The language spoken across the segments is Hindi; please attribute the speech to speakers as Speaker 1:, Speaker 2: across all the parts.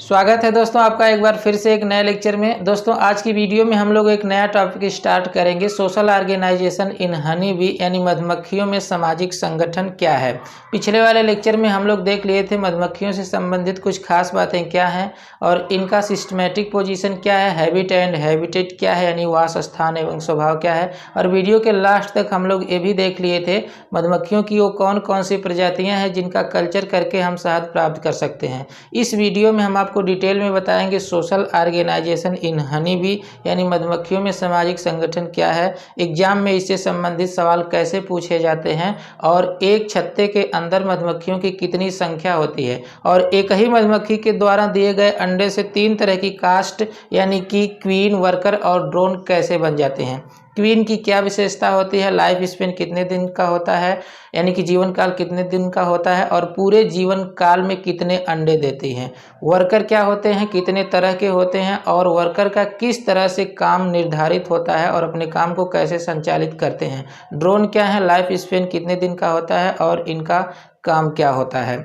Speaker 1: स्वागत है दोस्तों आपका एक बार फिर से एक नए लेक्चर में। दोस्तों आज की वीडियो में हम लोग एक नया टॉपिक स्टार्ट करेंगे, social organization in honey bee यानी मधुमक्खियों में सामाजिक संगठन क्या है। पिछले वाले लेक्चर में हम लोग देख लिए थे मधुमक्खियों से संबंधित कुछ खास बातें क्या हैं और इनका सिस्टमेटिक पोजीशन क्या है, हैबिट एंड हैबिटेट क्या है यानी वास स्थान एवं स्वभाव क्या है। और वीडियो के लास्ट तक हम लोग ये भी देख लिए थे मधुमक्खियों की वो कौन कौन सी प्रजातियाँ हैं जिनका कल्चर करके हम शहद प्राप्त कर सकते हैं। इस वीडियो में हम आपको डिटेल में बताएंगे social organization in honey bee यानी मधुमक्खियों में सामाजिक संगठन क्या है, एग्जाम में इससे संबंधित सवाल कैसे पूछे जाते हैं और एक छत्ते के अंदर मधुमक्खियों की कितनी संख्या होती है और एक ही मधुमक्खी के द्वारा दिए गए अंडे से 3 तरह की कास्ट यानी कि क्वीन, वर्कर और ड्रोन कैसे बन जाते हैं। क्वीन की क्या विशेषता होती है, लाइफ स्पेन कितने दिन का होता है यानी कि जीवन काल कितने दिन का होता है और पूरे जीवन काल में कितने अंडे देती हैं। वर्कर क्या होते हैं, कितने तरह के होते हैं और वर्कर का किस तरह से काम निर्धारित होता है और अपने काम को कैसे संचालित करते हैं। ड्रोन क्या है, लाइफ स्पेन कितने दिन का होता है और इनका काम क्या होता है।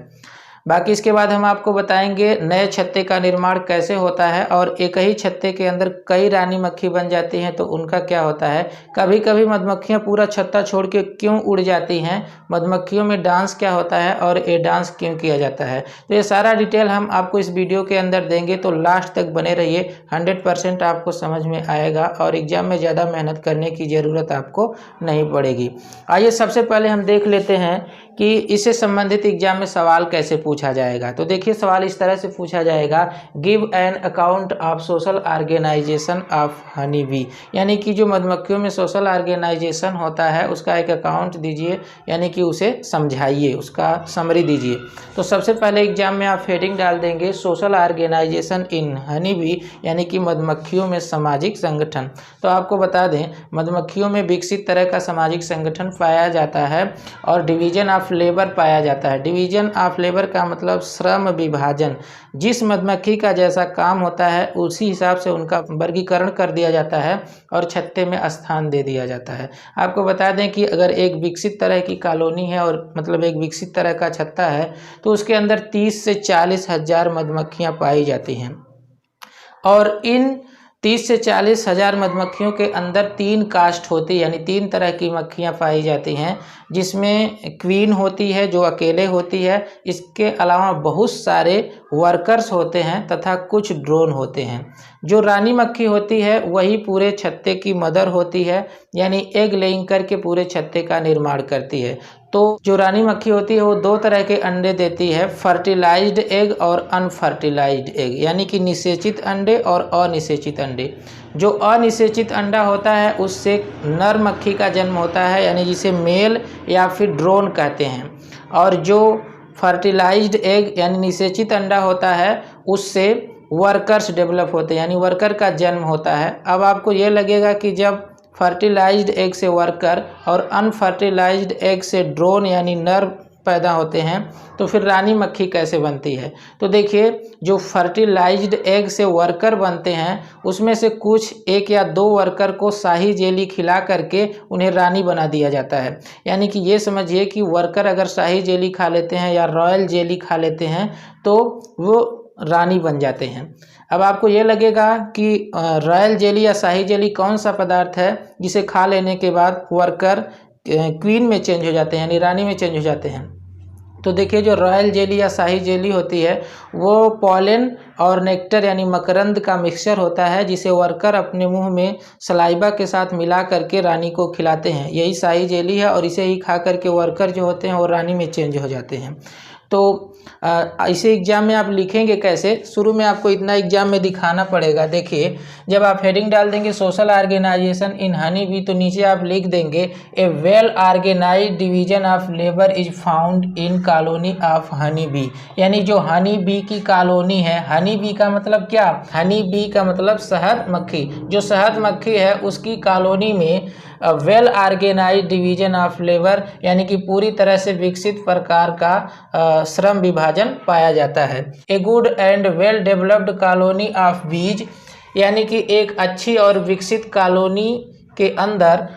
Speaker 1: बाकी इसके बाद हम आपको बताएंगे नए छत्ते का निर्माण कैसे होता है और एक ही छत्ते के अंदर कई रानी मक्खी बन जाती हैं तो उनका क्या होता है। कभी कभी मधुमक्खियां पूरा छत्ता छोड़ के क्यों उड़ जाती हैं, मधुमक्खियों में डांस क्या होता है और ये डांस क्यों किया जाता है। तो ये सारा डिटेल हम आपको इस वीडियो के अंदर देंगे, तो लास्ट तक बने रहिए। 100% आपको समझ में आएगा और एग्जाम में ज़्यादा मेहनत करने की ज़रूरत आपको नहीं पड़ेगी। आइए सबसे पहले हम देख लेते हैं कि इससे संबंधित एग्जाम में सवाल कैसे पूछा जाएगा। तो देखिए सवाल इस तरह से पूछा जाएगा, give an account of social organisation of honey bee यानी कि जो मधुमक्खियों में सोशल ऑर्गेनाइजेशन होता है उसका एक अकाउंट दीजिए यानी कि उसे समझाइए, उसका समरी दीजिए। तो सबसे पहले एग्जाम में आप हेडिंग डाल देंगे social organization in honey bee यानी कि मधुमक्खियों में सामाजिक संगठन। तो आपको बता दें मधुमक्खियों में विकसित तरह का सामाजिक संगठन पाया जाता है और डिवीजन ऑफ लेबर पाया जाता है। डिवीजन ऑफ लेबर का मतलब श्रम विभाजन, जिस मधुमक्खी का जैसा काम होता है उसी हिसाब से उनका वर्गीकरण कर दिया जाता है और छत्ते में स्थान दे दिया जाता है। आपको बता दें कि अगर एक विकसित तरह की कॉलोनी है और मतलब एक विकसित तरह का छत्ता है तो उसके अंदर 30 से 40 हजार मधुमक्खियां पाई जाती हैं और इन 30 से 40 हजार मधुमक्खियों के अंदर 3 कास्ट होती है यानी 3 तरह की मक्खियां पाई जाती हैं, जिसमें क्वीन होती है जो अकेले होती है, इसके अलावा बहुत सारे वर्कर्स होते हैं तथा कुछ ड्रोन होते हैं। जो रानी मक्खी होती है वही पूरे छत्ते की मदर होती है यानी एग लेइंग करके पूरे छत्ते का निर्माण करती है। तो जो रानी मक्खी होती है वो 2 तरह के अंडे देती है, फर्टिलाइज्ड एग और अनफर्टिलाइज्ड एग यानी कि निषेचित अंडे और अनिषेचित अंडे। जो अनिषेचित अंडा होता है उससे नर मक्खी का जन्म होता है यानी जिसे मेल या फिर ड्रोन कहते हैं और जो फर्टिलाइज्ड एग यानी निषेचित अंडा होता है उससे वर्कर्स डेवलप होते हैं यानी वर्कर का जन्म होता है। अब आपको ये लगेगा कि जब फर्टिलाइज्ड एग से वर्कर और अनफर्टिलाइज्ड एग से ड्रोन यानी नर पैदा होते हैं तो फिर रानी मक्खी कैसे बनती है। तो देखिए जो फर्टिलाइज्ड एग से वर्कर बनते हैं उसमें से कुछ 1 या 2 वर्कर को शाही जेली खिला करके उन्हें रानी बना दिया जाता है। यानी कि ये समझिए कि वर्कर अगर शाही जेली खा लेते हैं या रॉयल जेली खा लेते हैं तो वो रानी बन जाते हैं। अब आपको ये लगेगा कि रॉयल जेली या शाही जेली कौन सा पदार्थ है जिसे खा लेने के बाद वर्कर क्वीन में चेंज हो जाते हैं यानी रानी में चेंज हो जाते हैं। तो देखिए जो रॉयल जेली या शाही जेली होती है वो पॉलन और नेक्टर यानी मकरंद का मिक्सचर होता है जिसे वर्कर अपने मुंह में सलाइबा के साथ मिला करके रानी को खिलाते हैं, यही शाही जेली है और इसे ही खा करके वर्कर जो होते हैं वो रानी में चेंज हो जाते हैं। तो इसे एग्जाम में आप लिखेंगे कैसे, शुरू में आपको इतना एग्जाम में दिखाना पड़ेगा। देखिए जब आप हेडिंग डाल देंगे social organization in honey bee तो नीचे आप लिख देंगे a well organised division of labour is found in colony of honey bee यानी जो हनी बी की कॉलोनी है। हनी बी का मतलब क्या, हनी बी का मतलब शहद मक्खी, जो शहद मक्खी है उसकी कॉलोनी में well organised division of labour यानी कि पूरी तरह से विकसित प्रकार का श्रम विभाजन पाया जाता है। A good and well developed colony of बीज यानी कि एक अच्छी और विकसित कॉलोनी के अंदर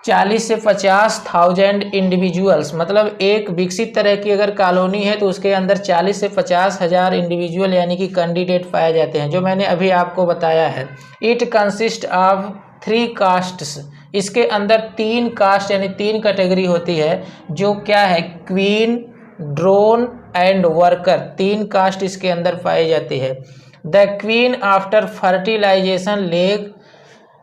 Speaker 1: 40 से 50,000 इंडिविजुअल्स, मतलब एक विकसित तरह की अगर कॉलोनी है तो उसके अंदर 40 से 50,000 इंडिविजुअल यानी कि कैंडिडेट पाए जाते हैं, जो मैंने अभी आपको बताया है। इट कंसिस्ट ऑफ 3 कास्ट्स, इसके अंदर 3 कास्ट यानी 3 कैटेगरी होती है, जो क्या है, queen, drone and worker, 3 caste इसके अंदर पाई जाती है। The queen after fertilisation lay,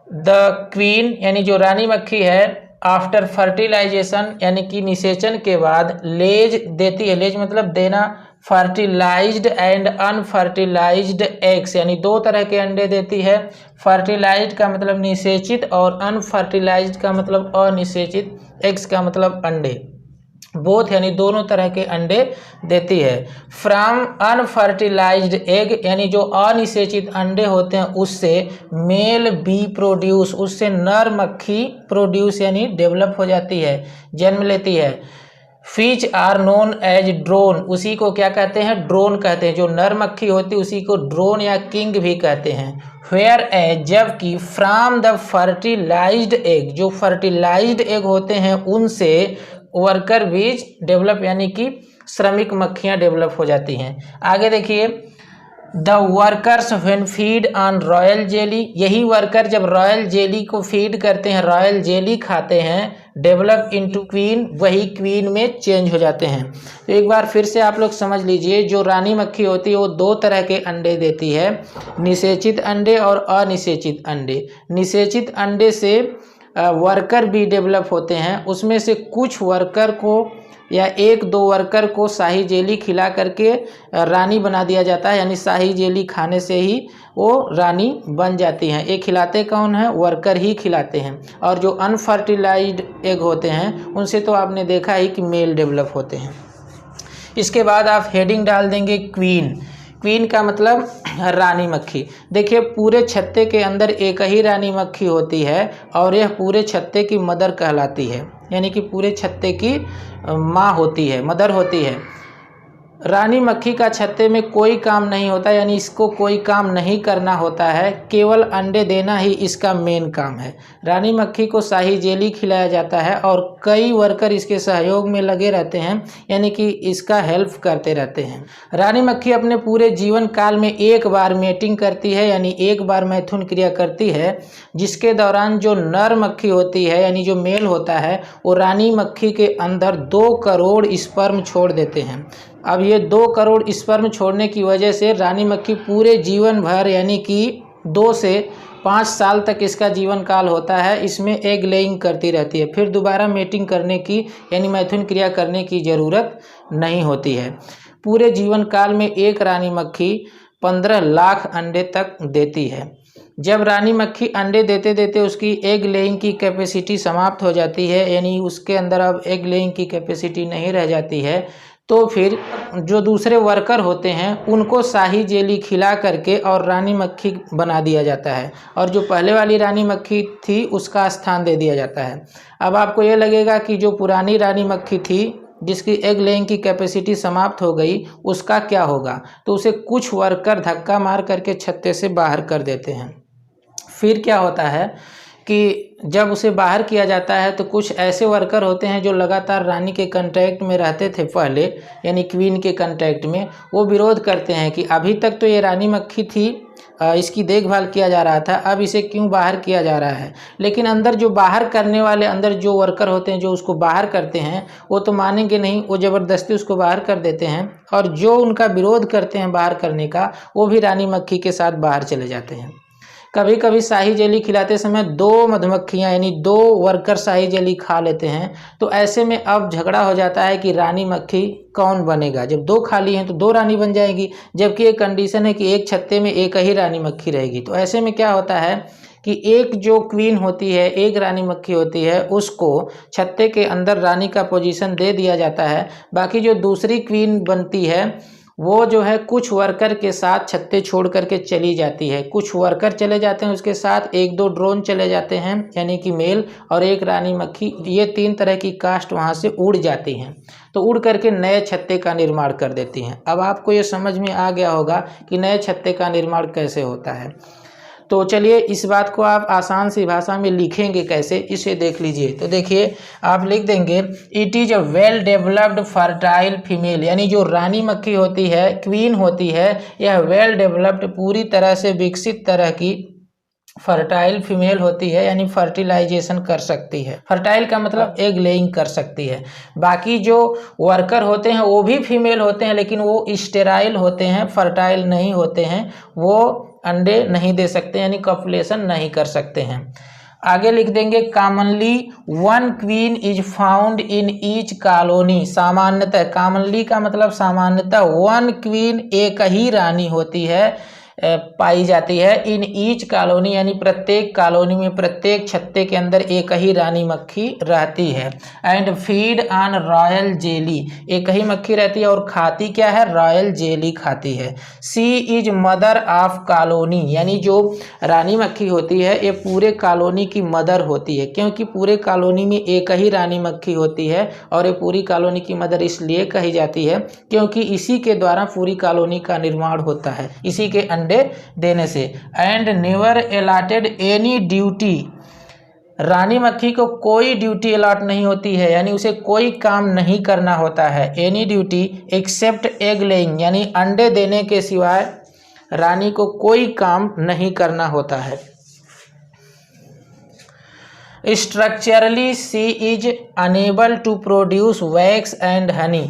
Speaker 1: the queen यानी जो रानी मक्खी है, आफ्टर फर्टिलाइजेशन यानी कि निषेचन के बाद लेज देती है, लेज मतलब देना, फर्टिलाइज्ड एंड अनफर्टिलाइज्ड एग्स यानी 2 तरह के अंडे देती है। फर्टिलाइज्ड का मतलब निषेचित और अनफर्टिलाइज्ड का मतलब अनिषेचित, एग्स का मतलब अंडे, बोथ यानी दोनों तरह के अंडे देती है। फ्रॉम अनफर्टिलाइज्ड एग यानी जो अनिषेचित अंडे होते हैं उससे मेल बी प्रोड्यूस, उससे नर मक्खी प्रोड्यूस यानी डेवलप हो जाती है, जन्म लेती है। Which are known as drone, उसी को क्या कहते हैं, ड्रोन कहते हैं। जो नर मक्खी होती है उसी को ड्रोन या किंग भी कहते हैं। वेयर एज, जबकि फ्रॉम द फर्टिलाइज्ड एग, जो फर्टिलाइज्ड एग होते हैं उनसे वर्कर बीज डेवलप यानी कि श्रमिक मक्खियां डेवलप हो जाती हैं। आगे देखिए, the workers when feed on royal jelly, यही वर्कर जब रॉयल जेली को फीड करते हैं, रॉयल जेली खाते हैं, डेवलप इनटू क्वीन, वही क्वीन में चेंज हो जाते हैं। तो एक बार फिर से आप लोग समझ लीजिए, जो रानी मक्खी होती है वो 2 तरह के अंडे देती है, निषेचित अंडे और अनिषेचित अंडे। निषेचित अंडे से वर्कर भी डेवलप होते हैं, उसमें से कुछ वर्कर को या 1-2 वर्कर को शाही जेली खिला करके रानी बना दिया जाता है, यानी शाही जेली खाने से ही वो रानी बन जाती हैं। ये खिलाते कौन है, वर्कर ही खिलाते हैं। और जो अनफर्टिलाइज्ड एग होते हैं उनसे तो आपने देखा ही कि मेल डेवलप होते हैं। इसके बाद आप हेडिंग डाल देंगे क्वीन। क्वीन का मतलब रानी मक्खी। देखिए, पूरे छत्ते के अंदर एक ही रानी मक्खी होती है और यह पूरे छत्ते की मदर कहलाती है, यानी कि पूरे छत्ते की माँ होती है, मदर होती है। रानी मक्खी का छत्ते में कोई काम नहीं होता, यानी इसको कोई काम नहीं करना होता है, केवल अंडे देना ही इसका मेन काम है। रानी मक्खी को शाही जेली खिलाया जाता है और कई वर्कर इसके सहयोग में लगे रहते हैं, यानी कि इसका हेल्प करते रहते हैं। रानी मक्खी अपने पूरे जीवन काल में 1 बार मेटिंग करती है, यानी 1 बार मैथुन क्रिया करती है, जिसके दौरान जो नर मक्खी होती है यानी जो मेल होता है वो रानी मक्खी के अंदर 2 करोड़ स्पर्म छोड़ देते हैं। अब ये 2 करोड़ स्पर्म छोड़ने की वजह से रानी मक्खी पूरे जीवन भर यानी कि 2 से 5 साल तक इसका जीवन काल होता है, इसमें एग लेइंग करती रहती है। फिर दोबारा मेटिंग करने की यानी मैथुन क्रिया करने की ज़रूरत नहीं होती है। पूरे जीवन काल में एक रानी मक्खी 15 लाख अंडे तक देती है। जब रानी मक्खी अंडे देते देते उसकी एग लेइंग की कैपेसिटी समाप्त हो जाती है, यानी उसके अंदर अब एग लेइंग की कैपेसिटी नहीं रह जाती है, तो फिर जो दूसरे वर्कर होते हैं उनको शाही जेली खिला करके और रानी मक्खी बना दिया जाता है, और जो पहले वाली रानी मक्खी थी उसका स्थान दे दिया जाता है। अब आपको ये लगेगा कि जो पुरानी रानी मक्खी थी जिसकी एग लेइंग की कैपेसिटी समाप्त हो गई उसका क्या होगा, तो उसे कुछ वर्कर धक्का मार करके छत्ते से बाहर कर देते हैं। फिर क्या होता है कि जब उसे बाहर किया जाता है तो कुछ ऐसे वर्कर होते हैं जो लगातार रानी के कांटेक्ट में रहते थे पहले, यानी क्वीन के कांटेक्ट में, वो विरोध करते हैं कि अभी तक तो ये रानी मक्खी थी, इसकी देखभाल किया जा रहा था, अब इसे क्यों बाहर किया जा रहा है। लेकिन अंदर जो बाहर करने वाले, अंदर जो वर्कर होते हैं जो उसको बाहर करते हैं वो तो मानेंगे नहीं, वो ज़बरदस्ती उसको बाहर कर देते हैं, और जो उनका विरोध करते हैं बाहर करने का वो भी रानी मक्खी के साथ बाहर चले जाते हैं। कभी कभी शाही जेली खिलाते समय 2 मधुमक्खियाँ यानी 2 वर्कर शाही जेली खा लेते हैं, तो ऐसे में अब झगड़ा हो जाता है कि रानी मक्खी कौन बनेगा। जब 2 खाली हैं तो 2 रानी बन जाएगी, जबकि एक कंडीशन है कि एक छत्ते में एक ही रानी मक्खी रहेगी। तो ऐसे में क्या होता है कि एक जो क्वीन होती है, एक रानी मक्खी होती है, उसको छत्ते के अंदर रानी का पोजीशन दे दिया जाता है। बाकी जो दूसरी क्वीन बनती है वो जो है कुछ वर्कर के साथ छत्ते छोड़ करके चली जाती है। कुछ वर्कर चले जाते हैं उसके साथ, 1-2 ड्रोन चले जाते हैं यानी कि मेल, और एक रानी मक्खी, ये 3 तरह की कास्ट वहाँ से उड़ जाती हैं। तो उड़ करके नए छत्ते का निर्माण कर देती हैं। अब आपको ये समझ में आ गया होगा कि नए छत्ते का निर्माण कैसे होता है। तो चलिए इस बात को आप आसान सी भाषा में लिखेंगे कैसे, इसे देख लीजिए। तो देखिए आप लिख देंगे it is a well developed fertile female, यानी जो रानी मक्खी होती है, क्वीन होती है, यह वेल डेवलप्ड पूरी तरह से विकसित तरह की फर्टाइल फीमेल होती है, यानी फर्टिलाइजेशन कर सकती है। फर्टाइल का मतलब एग लेइंग कर सकती है। बाकी जो वर्कर होते हैं वो भी फीमेल होते हैं, लेकिन वो स्टेराइल होते हैं, फर्टाइल नहीं होते हैं, वो अंडे नहीं दे सकते, यानी कॉपुलेशन नहीं कर सकते हैं। आगे लिख देंगे commonly one queen is found in each colony. सामान्यतः, कॉमनली का मतलब सामान्यतः, वन क्वीन एक ही रानी होती है, पाई जाती है, इन ईच कॉलोनी यानी प्रत्येक कॉलोनी में, प्रत्येक छत्ते के अंदर एक ही रानी मक्खी रहती है। And feed on royal jelly, एक ही मक्खी रहती है और खाती क्या है, रॉयल जेली खाती है। सी इज मदर ऑफ कॉलोनी, यानी जो रानी मक्खी होती है ये पूरे कॉलोनी की मदर होती है, क्योंकि पूरे कॉलोनी में एक ही रानी मक्खी होती है और ये पूरी कॉलोनी की मदर इसलिए कही जाती है क्योंकि इसी के द्वारा पूरी कॉलोनी का निर्माण होता है, इसी के अंडे देने से। And never allotted any duty, रानी मक्खी को कोई ड्यूटी अलॉट नहीं होती है, यानी उसे कोई काम नहीं करना होता है। Any duty except egg laying, यानी अंडे देने के सिवाय रानी को कोई काम नहीं करना होता है। Structurally she is enable to produce wax and honey.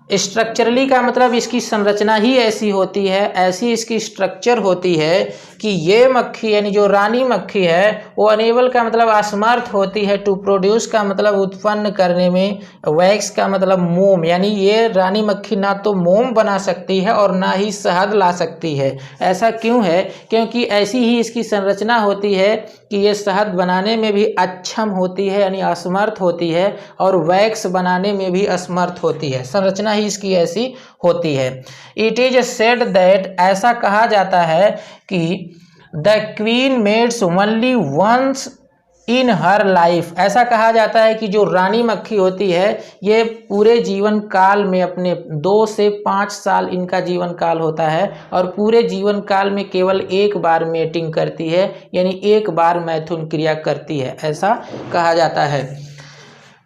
Speaker 1: Structurally का मतलब इसकी संरचना ही ऐसी होती है, ऐसी इसकी स्ट्रक्चर होती है कि ये मक्खी यानी जो रानी मक्खी है वो अनेबल का मतलब असमर्थ होती है, टू प्रोड्यूस का मतलब उत्पन्न करने में, वैक्स का मतलब मोम, यानी ये रानी मक्खी ना तो मोम बना सकती है और ना ही शहद ला सकती है। ऐसा क्यों है, क्योंकि ऐसी ही इसकी संरचना होती है कि ये शहद बनाने में भी अक्षम होती है, यानी असमर्थ होती है, और वैक्स बनाने में भी असमर्थ होती है, संरचना ही इसकी ऐसी होती है। इट इज सेड दैट, ऐसा कहा जाता है कि the queen mates only once in her life, ऐसा कहा जाता है कि जो रानी मक्खी होती है ये पूरे जीवन काल में, अपने 2 से 5 साल इनका जीवन काल होता है, और पूरे जीवन काल में केवल एक बार मेटिंग करती है, यानी एक बार मैथुन क्रिया करती है, ऐसा कहा जाता है।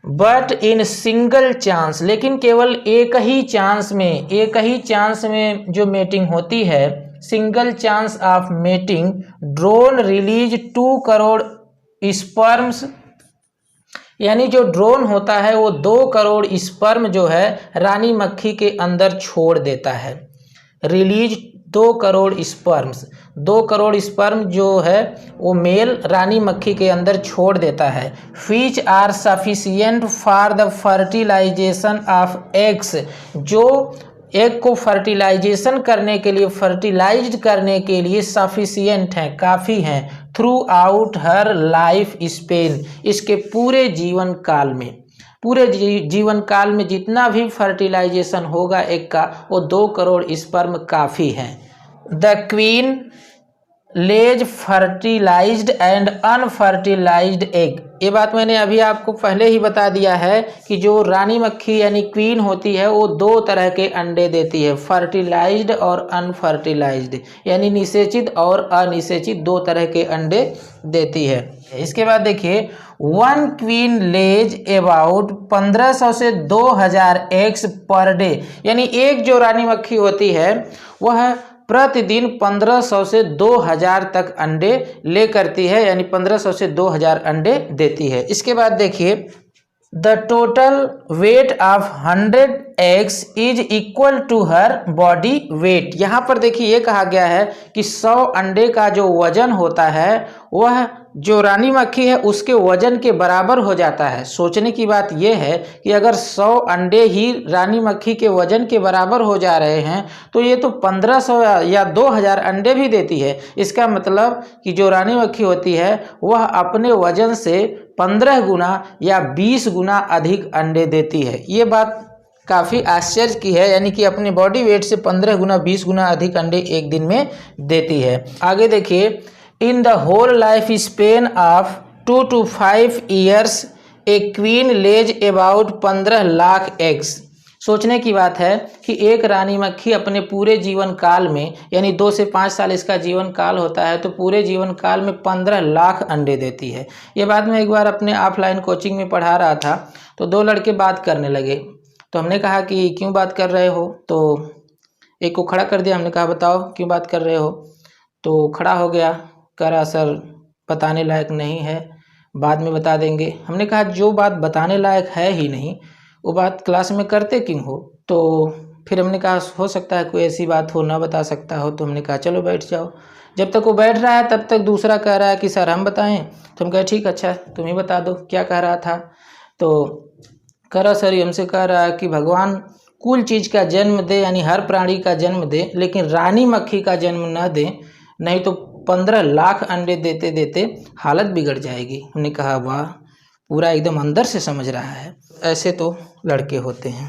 Speaker 1: बट इन सिंगल चांस, लेकिन केवल एक ही चांस में जो मेटिंग होती है, single chance of mating, drone release 2 crore sperms, यानी जो ड्रोन होता है वो 2 करोड़ स्पर्म जो है रानी मक्खी के अंदर छोड़ देता है। Release 2 crore sperms, 2 crore sperm जो है वो मेल रानी मक्खी के अंदर छोड़ देता है। Which are sufficient for the fertilisation of eggs, जो एग को फर्टिलाइजेशन करने के लिए, फर्टिलाइज्ड करने के लिए सफिशिएंट हैं, काफ़ी हैं, थ्रू आउट हर लाइफ स्पेन, इसके पूरे जीवन काल में, पूरे जीवन काल में जितना भी फर्टिलाइजेशन होगा एग का, वो 2 करोड़ स्पर्म काफ़ी हैं। The queen lays fertilised and unfertilised egg, ये बात मैंने अभी आपको पहले ही बता दिया है कि जो रानी मक्खी यानी क्वीन होती है वो 2 तरह के अंडे देती है, फर्टिलाइज्ड और अनफर्टिलाइज्ड, यानी निषेचित और अनिषेचित 2 तरह के अंडे देती है। इसके बाद देखिए वन क्वीन लेज अबाउट 1500 से 2000 एग्स पर डे, यानी एक जो रानी मक्खी होती है वह प्रतिदिन 1500 से 2000 तक अंडे ले करती है, यानी 1500 से 2000 अंडे देती है। इसके बाद देखिए the total weight of 100 eggs is equal to her body weight, यहाँ पर देखिए ये कहा गया है कि 100 अंडे का जो वजन होता है वह जो रानी मक्खी है उसके वजन के बराबर हो जाता है। सोचने की बात यह है कि अगर 100 अंडे ही रानी मक्खी के वजन के बराबर हो जा रहे हैं तो ये तो 1500 या 2000 अंडे भी देती है। इसका मतलब कि जो रानी मक्खी होती है वह अपने वजन से 15 गुना या 20 गुना अधिक अंडे देती है। ये बात काफ़ी आश्चर्य की है, यानी कि अपने बॉडी वेट से 15 गुना 20 गुना अधिक अंडे एक दिन में देती है। आगे देखिए in the whole life span of 2 to 5 years a queen lays about 15 lakh eggs. सोचने की बात है कि एक रानी मक्खी अपने पूरे जीवन काल में, यानी 2 से 5 साल इसका जीवन काल होता है, तो पूरे जीवन काल में 15 लाख अंडे देती है। ये बात मैं एक बार अपने ऑफलाइन कोचिंग में पढ़ा रहा था, तो 2 लड़के बात करने लगे। तो हमने कहा कि क्यों बात कर रहे हो, तो एक को खड़ा कर दिया। हमने कहा बताओ क्यों बात कर रहे हो, तो खड़ा हो गया, कह रहा सर बताने लायक नहीं है, बाद में बता देंगे। हमने कहा जो बात बताने लायक है ही नहीं वो बात क्लास में करते क्यों हो। तो फिर हमने कहा हो सकता है कोई ऐसी बात हो ना बता सकता हो, तो हमने कहा चलो बैठ जाओ। जब तक वो बैठ रहा है तब तक दूसरा कह रहा है कि सर हम बताएं। तो हम कहे ठीक, अच्छा तुम ही बता दो क्या कह रहा था। तो कह रहा सर हमसे कह रहा है कि भगवान कुल चीज़ का जन्म दे, यानी हर प्राणी का जन्म दे, लेकिन रानी मक्खी का जन्म न दे, नहीं तो 15 लाख अंडे देते देते हालत बिगड़ जाएगी। हमने कहा वाह, पूरा एकदम अंदर से समझ रहा है। ऐसे तो लड़के होते हैं।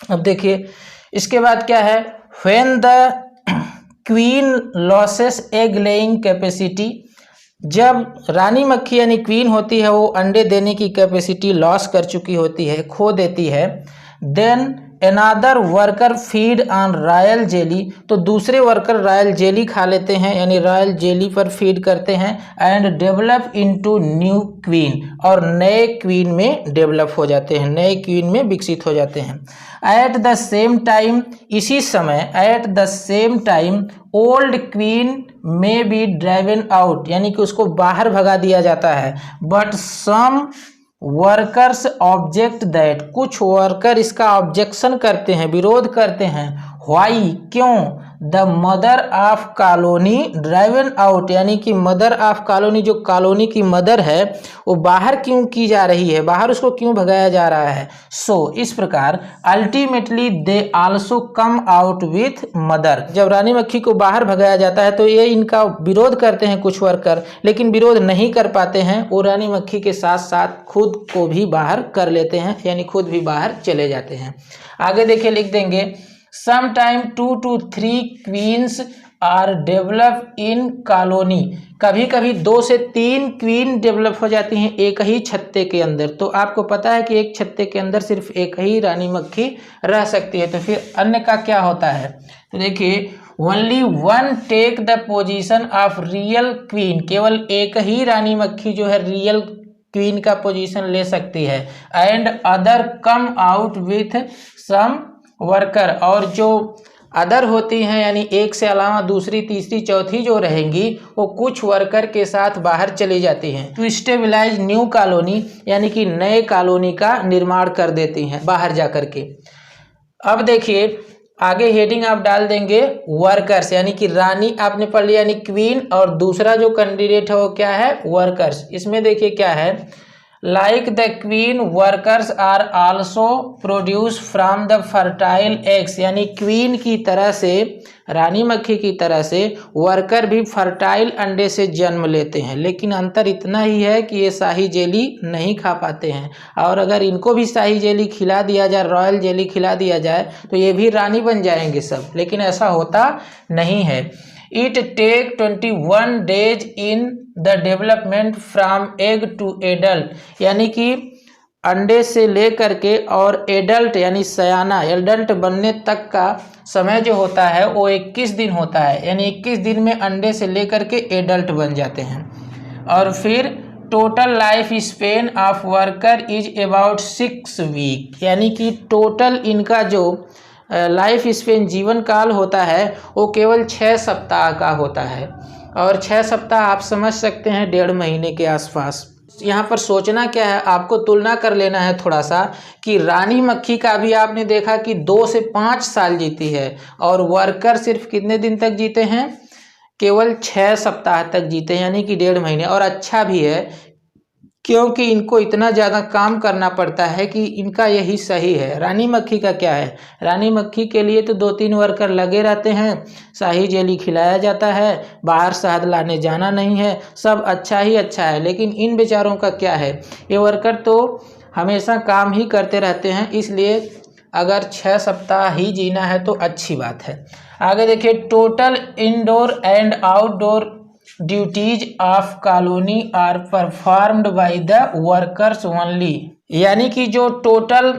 Speaker 1: अब देखिए इसके बाद क्या है, when the queen losses egg laying capacity, जब रानी मक्खी यानी क्वीन होती है वो अंडे देने की कैपेसिटी लॉस कर चुकी होती है, खो देती है, then another worker feed on royal jelly, तो दूसरे वर्कर रॉयल जेली खा लेते हैं, यानी रॉयल जेली पर फीड करते हैं, and develop into new queen, और नए क्वीन में डेवलप हो जाते हैं, नए क्वीन में विकसित हो जाते हैं। एट द सेम टाइम, इसी समय, at the same time old queen may be driven out, यानी कि उसको बाहर भगा दिया जाता है। But some workers object that, कुछ वर्कर इसका ऑब्जेक्शन करते हैं, विरोध करते हैं। व्हाई, क्यों, the mother of colony driven out, यानी कि मदर ऑफ कॉलोनी, जो कॉलोनी की मदर है वो बाहर क्यों की जा रही है, बाहर उसको क्यों भगाया जा रहा है। सो इस प्रकार ultimately they also come out with mother, जब रानी मक्खी को बाहर भगाया जाता है तो ये इनका विरोध करते हैं कुछ वर्कर, लेकिन विरोध नहीं कर पाते हैं, वो रानी मक्खी के साथ साथ खुद को भी बाहर कर लेते हैं, यानी खुद भी बाहर चले जाते हैं। आगे देखिए लिख देंगे Sometime 2 to 3 queens are develop in colony, कभी कभी 2 से 3 क्वीन डेवलप हो जाती हैं एक ही छत्ते के अंदर। तो आपको पता है कि एक छत्ते के अंदर सिर्फ एक ही रानी मक्खी रह सकती है, तो फिर अन्य का क्या होता है। तो देखिए only one take the position of real queen, केवल एक ही रानी मक्खी जो है रियल क्वीन का पोजीशन ले सकती है। And other come out with some worker, और जो अदर होती हैं यानी एक से अलावा दूसरी तीसरी चौथी जो रहेंगी वो कुछ वर्कर के साथ बाहर चली जाती हैं, टू स्टेबलाइज न्यू कॉलोनी, यानी कि नए कॉलोनी का निर्माण कर देती हैं बाहर जा कर के। अब देखिए आगे हेडिंग आप डाल देंगे वर्कर्स, यानी कि रानी आपने पढ़ लिया यानी क्वीन, और दूसरा जो कैंडिडेट है वो क्या है, वर्कर्स। इसमें देखिए क्या है, like the queen workers are also produce from the fertile eggs, यानी क्वीन की तरह से, रानी मक्खी की तरह से वर्कर भी फर्टाइल अंडे से जन्म लेते हैं, लेकिन अंतर इतना ही है कि ये शाही जेली नहीं खा पाते हैं, और अगर इनको भी शाही जेली खिला दिया जाए, रॉयल जेली खिला दिया जाए तो ये भी रानी बन जाएंगे सब, लेकिन ऐसा होता नहीं है। It take 21 days in the development from egg to adult, यानी कि अंडे से लेकर के और एडल्ट यानी सयाना एडल्ट बनने तक का समय जो होता है वो 21 दिन होता है, यानी 21 दिन में अंडे से लेकर के एडल्ट बन जाते हैं। और फिर total life span of worker is about 6 week, यानी कि टोटल इनका जो लाइफ स्पेन जीवन काल होता है वो केवल 6 सप्ताह का होता है, और 6 सप्ताह आप समझ सकते हैं 1.5 महीने के आसपास। यहाँ पर सोचना क्या है, आपको तुलना कर लेना है थोड़ा सा कि रानी मक्खी का भी आपने देखा कि 2 से 5 साल जीती है, और वर्कर सिर्फ कितने दिन तक जीते हैं, केवल 6 सप्ताह तक जीते हैं, यानी कि 1.5 महीने। और अच्छा भी है क्योंकि इनको इतना ज़्यादा काम करना पड़ता है कि इनका यही सही है। रानी मक्खी का क्या है, रानी मक्खी के लिए तो 2-3 वर्कर लगे रहते हैं, शाही जेली खिलाया जाता है, बाहर शहद लाने जाना नहीं है, सब अच्छा ही अच्छा है। लेकिन इन बेचारों का क्या है, ये वर्कर तो हमेशा काम ही करते रहते हैं, इसलिए अगर 6 सप्ताह ही जीना है तो अच्छी बात है। आगे देखिए total indoor and outdoor duties of colony are performed by the workers only, यानी कि जो टोटल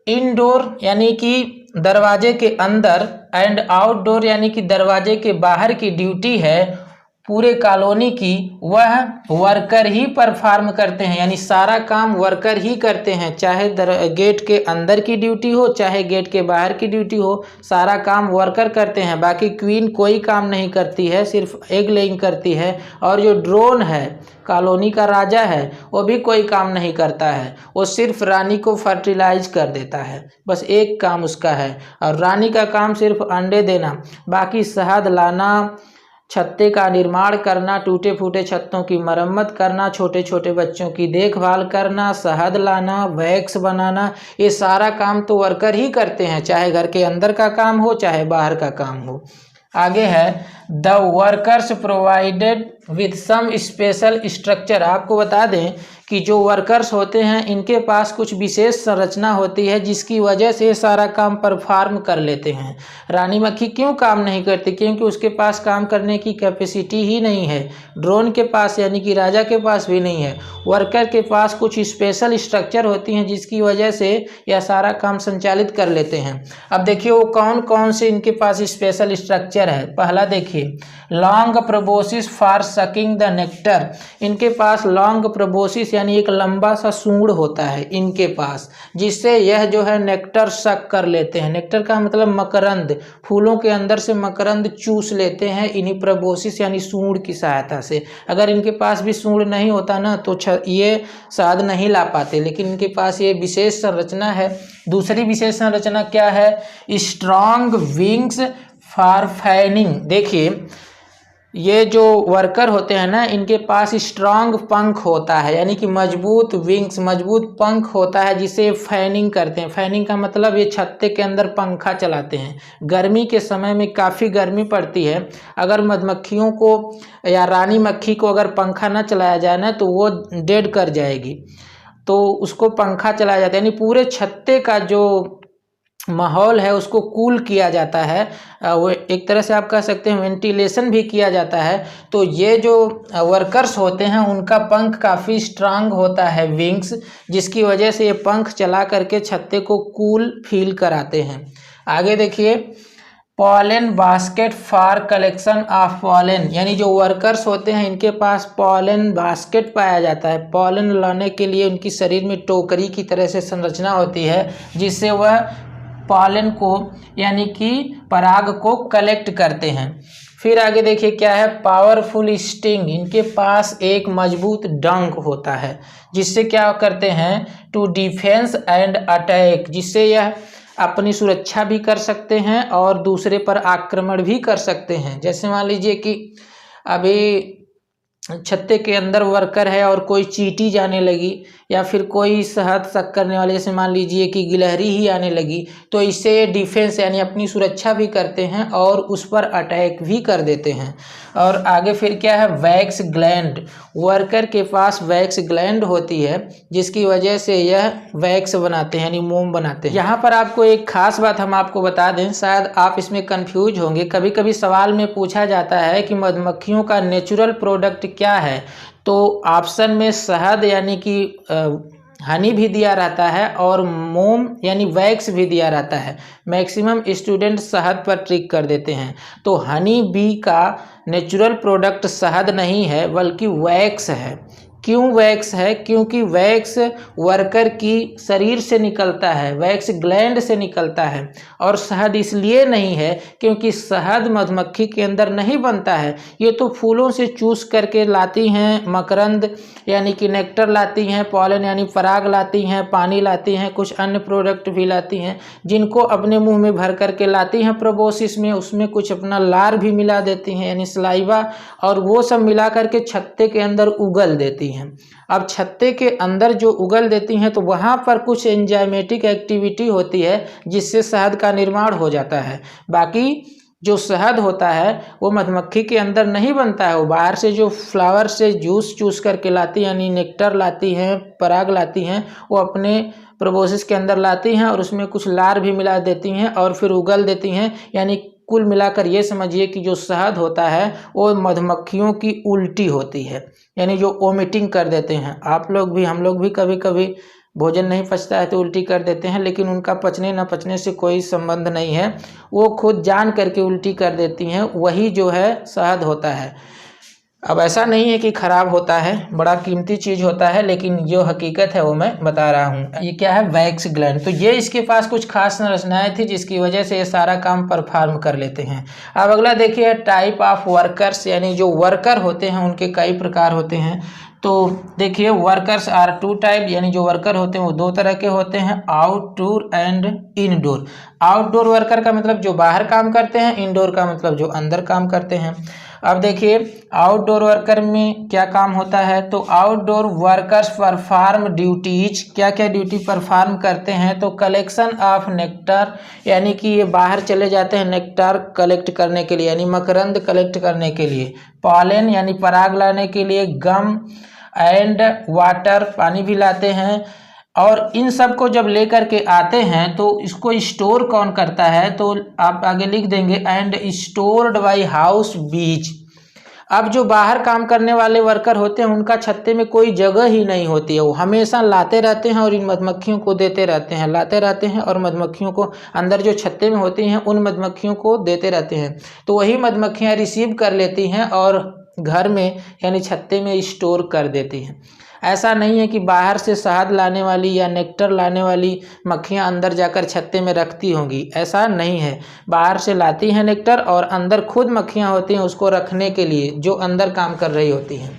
Speaker 1: इनडोर यानी कि दरवाजे के अंदर एंड आउटडोर यानी कि दरवाजे के बाहर की ड्यूटी है पूरे कॉलोनी की, वह वर्कर ही परफॉर्म करते हैं। यानी सारा काम वर्कर ही करते हैं, चाहे गेट के अंदर की ड्यूटी हो चाहे गेट के बाहर की ड्यूटी हो, सारा काम वर्कर करते हैं। बाकी क्वीन कोई काम नहीं करती है, सिर्फ एग लेइंग करती है। और जो ड्रोन है, कॉलोनी का राजा है, वो भी कोई काम नहीं करता है, वो सिर्फ रानी को फर्टिलाइज कर देता है, बस एक काम उसका है। और रानी का काम सिर्फ अंडे देना, बाकी शहद लाना, छत्ते का निर्माण करना, टूटे फूटे छत्तों की मरम्मत करना, छोटे छोटे बच्चों की देखभाल करना, शहद लाना, वैक्स बनाना, ये सारा काम तो वर्कर ही करते हैं, चाहे घर के अंदर का काम हो चाहे बाहर का काम हो। आगे है the workers provided with some special structure. आपको बता दें कि जो वर्कर्स होते हैं इनके पास कुछ विशेष संरचना होती है जिसकी वजह से सारा काम परफॉर्म कर लेते हैं। रानी मक्खी क्यों काम नहीं करती? क्योंकि उसके पास काम करने की कैपेसिटी ही नहीं है। ड्रोन के पास यानी कि राजा के पास भी नहीं है। वर्कर के पास कुछ स्पेशल स्ट्रक्चर होती हैं जिसकी वजह से यह सारा काम संचालित कर लेते हैं। अब देखिए वो कौन कौन से इनके पास स्पेशल स्ट्रक्चर है। पहला देखिए long proboscis for sucking the nectar. इनके पास लॉन्ग प्रोबोसिस यानी एक लंबा सा सूंड होता है इनके पास, जिससे यह जो है नेक्टर सक कर लेते हैं। नेक्टर का मतलब मकरंद, फूलों के अंदर से मकरंद चूस लेते हैं इन्हीं प्रोबोसिस यानी सूंड की सहायता से। अगर इनके पास भी सूंड नहीं होता ना तो ये शहद नहीं ला पाते, लेकिन इनके पास ये विशेष संरचना है। दूसरी विशेष संरचना क्या है? Strong wings for fanning. देखिए ये जो वर्कर होते हैं ना इनके पास स्ट्रांग पंख होता है, यानी कि मजबूत विंग्स, मजबूत पंख होता है जिसे फैनिंग करते हैं। फैनिंग का मतलब ये छत्ते के अंदर पंखा चलाते हैं। गर्मी के समय में काफ़ी गर्मी पड़ती है, अगर मधुमक्खियों को या रानी मक्खी को अगर पंखा ना चलाया जाए ना तो वो डेड कर जाएगी, तो उसको पंखा चलाया जाता है। यानी पूरे छत्ते का जो माहौल है उसको कूल किया जाता है, वो एक तरह से आप कह सकते हैं वेंटिलेशन भी किया जाता है। तो ये जो वर्कर्स होते हैं उनका पंख काफ़ी स्ट्रांग होता है, विंग्स, जिसकी वजह से ये पंख चला करके छत्ते को कूल फील कराते हैं। आगे देखिए pollen basket for collection of pollen. यानी जो वर्कर्स होते हैं इनके पास पॉलन बास्केट पाया जाता है। पॉलन लाने के लिए उनकी शरीर में टोकरी की तरह से संरचना होती है जिससे वह पॉलन को यानी कि पराग को कलेक्ट करते हैं। फिर आगे देखिए क्या है? Powerful sting. इनके पास एक मजबूत डंक होता है जिससे क्या करते हैं? टू डिफेंस एंड अटैक, जिससे यह अपनी सुरक्षा भी कर सकते हैं और दूसरे पर आक्रमण भी कर सकते हैं। जैसे मान लीजिए कि अभी छत्ते के अंदर वर्कर है और कोई चींटी जाने लगी या फिर कोई शहद सक करने वाले, जैसे मान लीजिए कि गिलहरी ही आने लगी, तो इससे डिफेंस यानी अपनी सुरक्षा भी करते हैं और उस पर अटैक भी कर देते हैं। और आगे फिर क्या है? Wax gland. वर्कर के पास वैक्स ग्लैंड होती है जिसकी वजह से यह वैक्स बनाते हैं यानी मोम बनाते हैं। यहाँ पर आपको एक खास बात हम आपको बता दें, शायद आप इसमें कंफ्यूज होंगे। कभी कभी सवाल में पूछा जाता है कि मधुमक्खियों का नेचुरल प्रोडक्ट क्या है, तो ऑप्शन में शहद यानी कि हनी भी दिया रहता है और मोम यानी वैक्स भी दिया रहता है। मैक्सिमम स्टूडेंट शहद पर ट्रिक कर देते हैं। तो हनी बी का नेचुरल प्रोडक्ट शहद नहीं है बल्कि वैक्स है। क्यों वैक्स है? क्योंकि वैक्स वर्कर की शरीर से निकलता है, वैक्स ग्लैंड से निकलता है। और शहद इसलिए नहीं है क्योंकि शहद मधुमक्खी के अंदर नहीं बनता है, ये तो फूलों से चूस करके लाती हैं मकरंद यानी कि नेक्टर लाती हैं, पॉलन यानी पराग लाती हैं, पानी लाती हैं, कुछ अन्य प्रोडक्ट भी लाती हैं जिनको अपने मुंह में भर करके लाती हैं प्रोबोसिस में। उसमें कुछ अपना लार भी मिला देती हैं यानी सलाइवा, और वो सब मिला करके छत्ते के अंदर उगल देती हैं। अब छत्ते के अंदर जो उगल देती हैं तो वहाँ पर कुछ एंजाइमेटिक एक्टिविटी होती है जिससे शहद का निर्माण हो जाता है। बाकी जो शहद होता है वो मधुमक्खी के अंदर नहीं बनता है, वो बाहर से जो फ्लावर से जूस चूस करके लाती यानी नेक्टर लाती हैं, पराग लाती हैं, वो अपने प्रोबोसिस के अंदर लाती हैं और उसमें कुछ लार भी मिला देती हैं और फिर उगल देती हैं। यानी कुल मिलाकर ये समझिए कि जो शहद होता है वो मधुमक्खियों की उल्टी होती है, यानी जो वोमिटिंग कर देते हैं। आप लोग भी, हम लोग भी कभी कभी भोजन नहीं पचता है तो उल्टी कर देते हैं, लेकिन उनका पचने न पचने से कोई संबंध नहीं है, वो खुद जान करके उल्टी कर देती हैं, वही जो है शहद होता है। अब ऐसा नहीं है कि ख़राब होता है, बड़ा कीमती चीज़ होता है, लेकिन जो हकीकत है वो मैं बता रहा हूँ। ये क्या है, वैक्स ग्लैंड। तो ये इसके पास कुछ खास संरचनाएं थी जिसकी वजह से ये सारा काम परफॉर्म कर लेते हैं। अब अगला देखिए, टाइप ऑफ वर्कर्स, यानी जो वर्कर होते हैं उनके कई प्रकार होते हैं। तो देखिए, वर्कर्स आर टू टाइप, यानी जो वर्कर होते हैं वो दो तरह के होते हैं, outdoor and indoor. Outdoor worker का मतलब जो बाहर काम करते हैं, इनडोर का मतलब जो अंदर काम करते हैं। अब देखिए, आउटडोर वर्कर में क्या काम होता है, तो आउटडोर वर्कर्स परफॉर्म ड्यूटीज, क्या क्या ड्यूटी परफॉर्म करते हैं, तो कलेक्शन ऑफ नेक्टर, यानी कि ये बाहर चले जाते हैं नेक्टर कलेक्ट करने के लिए, यानी मकरंद कलेक्ट करने के लिए, पॉलन यानी पराग लाने के लिए, गम एंड वाटर पानी भी लाते हैं। और इन सब को जब लेकर के आते हैं तो इसको स्टोर कौन करता है, तो आप आगे लिख देंगे एंड स्टोर्ड बाय हाउस बीज। अब जो बाहर काम करने वाले वर्कर होते हैं उनका छत्ते में कोई जगह ही नहीं होती है, वो हमेशा लाते रहते हैं और इन मधुमक्खियों को देते रहते हैं, लाते रहते हैं और मधुमक्खियों को अंदर जो छत्ते में होती हैं उन मधुमक्खियों को देते रहते हैं। तो वही मधुमक्खियाँ रिसीव कर लेती हैं और घर में यानी छत्ते में स्टोर कर देती हैं। ऐसा नहीं है कि बाहर से शहद लाने वाली या नेक्टर लाने वाली मक्खियाँ अंदर जाकर छत्ते में रखती होंगी, ऐसा नहीं है। बाहर से लाती हैं नेक्टर और अंदर खुद मक्खियाँ होती हैं उसको रखने के लिए, जो अंदर काम कर रही होती हैं।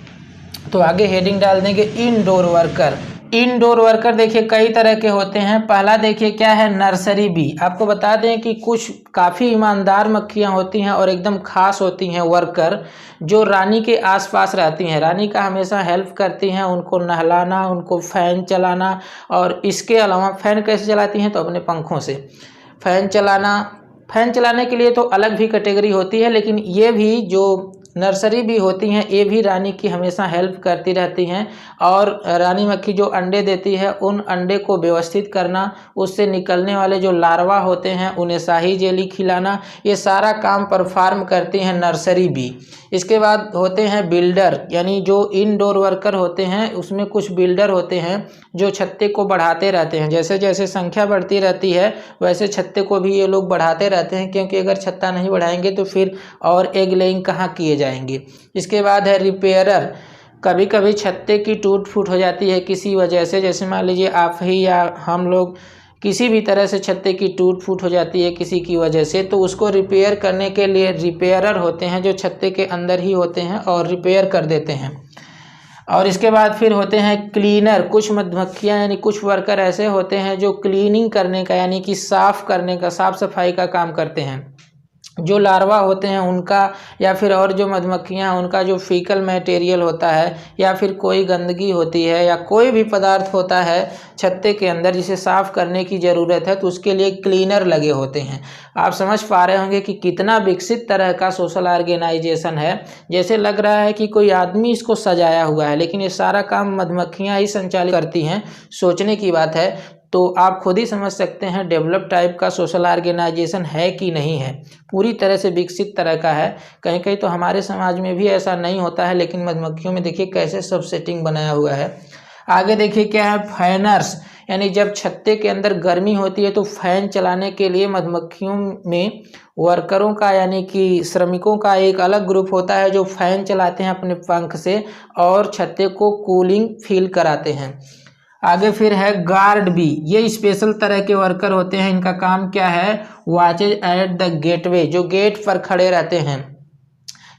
Speaker 1: तो आगे हेडिंग डाल देंगे इनडोर वर्कर। इनडोर वर्कर देखिए कई तरह के होते हैं। पहला देखिए क्या है, नर्सरी बी। आपको बता दें कि कुछ काफ़ी ईमानदार मक्खियाँ होती हैं और एकदम खास होती हैं वर्कर, जो रानी के आसपास रहती हैं, रानी का हमेशा हेल्प करती हैं, उनको नहलाना, उनको फ़ैन चलाना, और इसके अलावा फ़ैन कैसे चलाती हैं, तो अपने पंखों से फ़ैन चलाना। फ़ैन चलाने के लिए तो अलग भी कैटेगरी होती है, लेकिन ये भी जो नर्सरी भी होती हैं ये भी रानी की हमेशा हेल्प करती रहती हैं। और रानी मक्खी जो अंडे देती है उन अंडे को व्यवस्थित करना, उससे निकलने वाले जो लार्वा होते हैं उन्हें शाही जेली खिलाना, ये सारा काम परफॉर्म करती हैं नर्सरी बी। इसके बाद होते हैं बिल्डर, यानी जो इनडोर वर्कर होते हैं उसमें कुछ बिल्डर होते हैं जो छत्ते को बढ़ाते रहते हैं। जैसे जैसे संख्या बढ़ती रहती है वैसे छत्ते को भी ये लोग बढ़ाते रहते हैं, क्योंकि अगर छत्ता नहीं बढ़ाएंगे तो फिर और एग लेइंग कहाँ किए जाएंगे। इसके बाद है रिपेयरर। कभी कभी छत्ते की टूट फूट हो जाती है किसी वजह से, जैसे मान लीजिए आप ही या हम लोग किसी भी तरह से छत्ते की टूट फूट हो जाती है किसी की वजह से, तो उसको रिपेयर करने के लिए रिपेयरर होते हैं जो छत्ते के अंदर ही होते हैं और रिपेयर कर देते हैं। और इसके बाद फिर होते हैं क्लीनर। कुछ मधुमक्खियाँ यानी कुछ वर्कर ऐसे होते हैं जो क्लीनिंग करने का यानी कि साफ़ करने का, साफ़ सफाई का काम करते हैं। जो लार्वा होते हैं उनका या फिर और जो मधुमक्खियाँ उनका जो फीकल मटेरियल होता है या फिर कोई गंदगी होती है या कोई भी पदार्थ होता है छत्ते के अंदर जिसे साफ़ करने की ज़रूरत है, तो उसके लिए क्लीनर लगे होते हैं। आप समझ पा रहे होंगे कि कितना विकसित तरह का सोशल ऑर्गेनाइजेशन है। जैसे लग रहा है कि कोई आदमी इसको सजाया हुआ है, लेकिन ये सारा काम मधुमक्खियाँ ही संचालित करती हैं। सोचने की बात है। तो आप खुद ही समझ सकते हैं डेवलप टाइप का सोशल ऑर्गेनाइजेशन है कि नहीं है, पूरी तरह से विकसित तरह का है। कहीं कहीं तो हमारे समाज में भी ऐसा नहीं होता है, लेकिन मधुमक्खियों में देखिए कैसे सब सेटिंग बनाया हुआ है। आगे देखिए क्या है, फैनर्स, यानी जब छत्ते के अंदर गर्मी होती है तो फैन चलाने के लिए मधुमक्खियों में वर्करों का यानी कि श्रमिकों का एक अलग ग्रुप होता है जो फैन चलाते हैं अपने पंख से और छत्ते को कूलिंग फील कराते हैं। आगे फिर है गार्ड बी। ये स्पेशल तरह के वर्कर होते हैं। इनका काम क्या है, वॉचेज एट द गेटवे, जो गेट पर खड़े रहते हैं।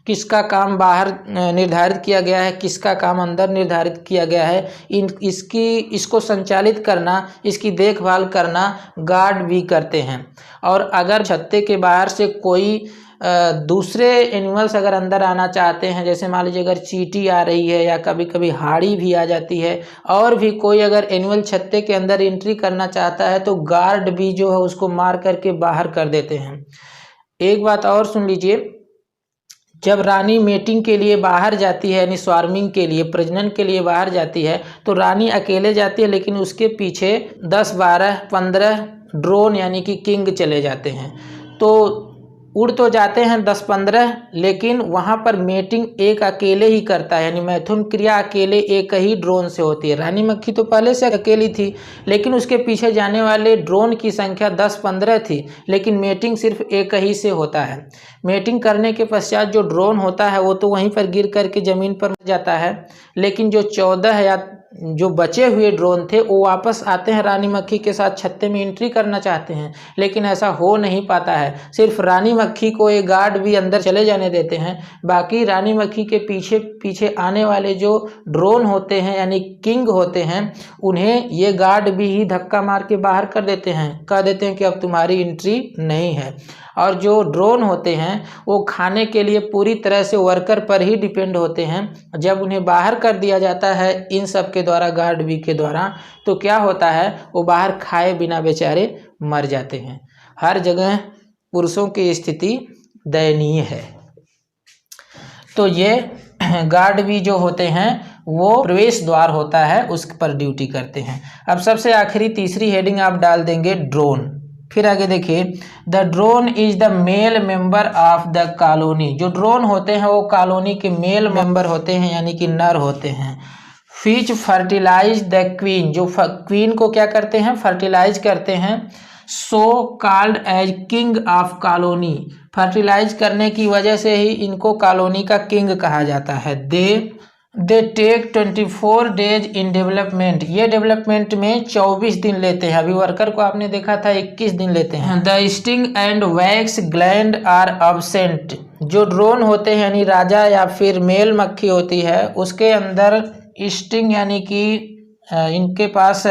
Speaker 1: किसका काम बाहर निर्धारित किया गया है, किसका काम अंदर निर्धारित किया गया है, इसको संचालित करना, इसकी देखभाल करना गार्ड भी करते हैं। और अगर छत्ते के बाहर से कोई दूसरे एनिमल्स अगर अंदर आना चाहते हैं, जैसे मान लीजिए अगर चींटी आ रही है या कभी कभी हाड़ी भी आ जाती है, और भी कोई अगर एनिमल छत्ते के अंदर एंट्री करना चाहता है तो गार्ड भी जो है उसको मार करके बाहर कर देते हैं। एक बात और सुन लीजिए, जब रानी मेटिंग के लिए बाहर जाती है यानी स्वार्मिंग के लिए, प्रजनन के लिए बाहर जाती है, तो रानी अकेले जाती है, लेकिन उसके पीछे 10, 12, 15 ड्रोन यानी कि किंग चले जाते हैं। तो उड़ तो जाते हैं 10-15, लेकिन वहाँ पर मेटिंग एक अकेले ही करता है, यानी मैथुन क्रिया अकेले एक ही ड्रोन से होती है। रानी मक्खी तो पहले से अकेली थी, लेकिन उसके पीछे जाने वाले ड्रोन की संख्या 10-15 थी, लेकिन मेटिंग सिर्फ एक ही से होता है। मेटिंग करने के पश्चात जो ड्रोन होता है वो तो वहीं पर गिर करके ज़मीन पर मर जाता है, लेकिन जो 14 या जो बचे हुए ड्रोन थे वो वापस आते हैं रानी मक्खी के साथ, छत्ते में एंट्री करना चाहते हैं, लेकिन ऐसा हो नहीं पाता है। सिर्फ रानी मक्खी को ये गार्ड भी अंदर चले जाने देते हैं, बाकी रानी मक्खी के पीछे पीछे आने वाले जो ड्रोन होते हैं यानी किंग होते हैं, उन्हें ये गार्ड भी ही धक्का मार के बाहर कर देते हैं, कह देते हैं कि अब तुम्हारी एंट्री नहीं है। और जो ड्रोन होते हैं वो खाने के लिए पूरी तरह से वर्कर पर ही डिपेंड होते हैं। जब उन्हें बाहर कर दिया जाता है इन सब के द्वारा, गार्ड बी के द्वारा, तो क्या होता है, वो बाहर खाए बिना बेचारे मर जाते हैं। हर जगह पुरुषों की स्थिति दयनीय है। तो ये गार्ड बी जो होते हैं वो प्रवेश द्वार होता है, उस पर ड्यूटी करते हैं। अब सबसे आखिरी तीसरी हेडिंग आप डाल देंगे ड्रोन। फिर आगे देखिए, the drone is the male member of the colony. जो ड्रोन होते हैं वो कॉलोनी के मेल मेंबर होते हैं, यानी कि नर होते हैं। फिच फर्टिलाइज द क्वीन, जो क्वीन को क्या करते हैं, फर्टिलाइज करते हैं। So called as king of colony, fertilise करने की वजह से ही इनको कॉलोनी का किंग कहा जाता है। They take 24 days in development, ये डेवलपमेंट में 24 दिन लेते हैं। अभी वर्कर को आपने देखा था 21 दिन लेते हैं। The sting and wax gland are absent, जो ड्रोन होते हैं यानी राजा या फिर मेल मक्खी होती है, उसके अंदर स्टिंग यानी कि इनके पास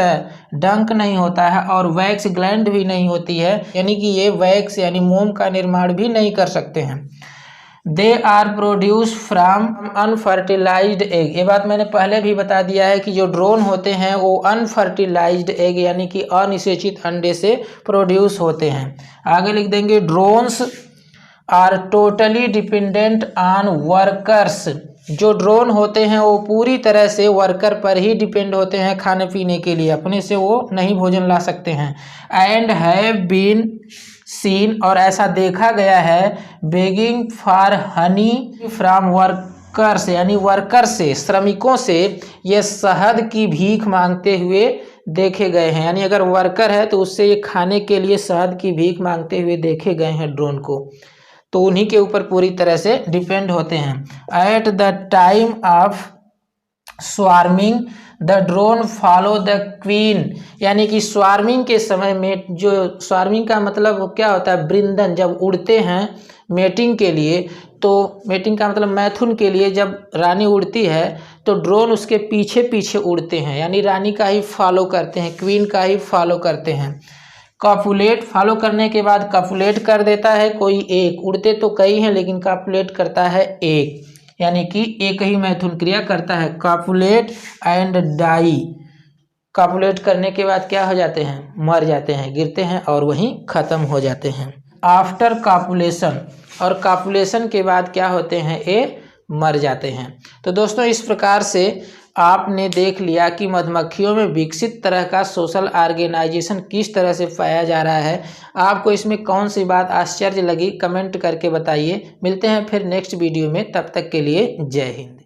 Speaker 1: डंक नहीं होता है और वैक्स ग्लैंड भी नहीं होती है, यानी कि ये वैक्स यानी मोम का निर्माण भी नहीं कर सकते हैं। They are produce from unfertilised egg, ये बात मैंने पहले भी बता दिया है कि जो ड्रोन होते हैं वो अनफर्टिलाइज्ड एग यानी कि अनिषेचित अंडे से प्रोड्यूस होते हैं। आगे लिख देंगे, drones are totally dependent on workers, जो ड्रोन होते हैं वो पूरी तरह से वर्कर पर ही डिपेंड होते हैं खाने पीने के लिए, अपने से वो नहीं भोजन ला सकते हैं। एंड हैव बीन सीन, और ऐसा देखा गया है, begging for honey from workers, यानी वर्कर से, श्रमिकों से ये शहद की भीख मांगते हुए देखे गए हैं। यानी अगर वर्कर है तो उससे ये खाने के लिए शहद की भीख मांगते हुए देखे गए हैं ड्रोन को, तो उन्हीं के ऊपर पूरी तरह से डिपेंड होते हैं। At the time of swarming the drone follow the queen, यानी कि स्वार्मिंग के समय में, जो स्वार्मिंग का मतलब क्या होता है, वृंदन, जब उड़ते हैं मेटिंग के लिए, तो मेटिंग का मतलब मैथुन के लिए जब रानी उड़ती है तो ड्रोन उसके पीछे पीछे उड़ते हैं, यानी रानी का ही फॉलो करते हैं, क्वीन का ही फॉलो करते हैं। कॉपुलेट, फॉलो करने के बाद कॉपुलेट कर देता है कोई एक, उड़ते तो कई हैं लेकिन कॉपुलेट करता है एक, यानी कि एक ही मैथुन क्रिया करता है। कॉपुलेट एंड डाई, कॉपुलेट करने के बाद क्या हो जाते हैं, मर जाते हैं, गिरते हैं और वहीं ख़त्म हो जाते हैं। आफ्टर कॉपुलेशन, और कॉपुलेशन के बाद क्या होते हैं, ये मर जाते हैं। तो दोस्तों इस प्रकार से आपने देख लिया कि मधुमक्खियों में विकसित तरह का सोशल ऑर्गेनाइजेशन किस तरह से पाया जा रहा है। आपको इसमें कौन सी बात आश्चर्य लगी, कमेंट करके बताइए। मिलते हैं फिर नेक्स्ट वीडियो में, तब तक के लिए जय हिंद।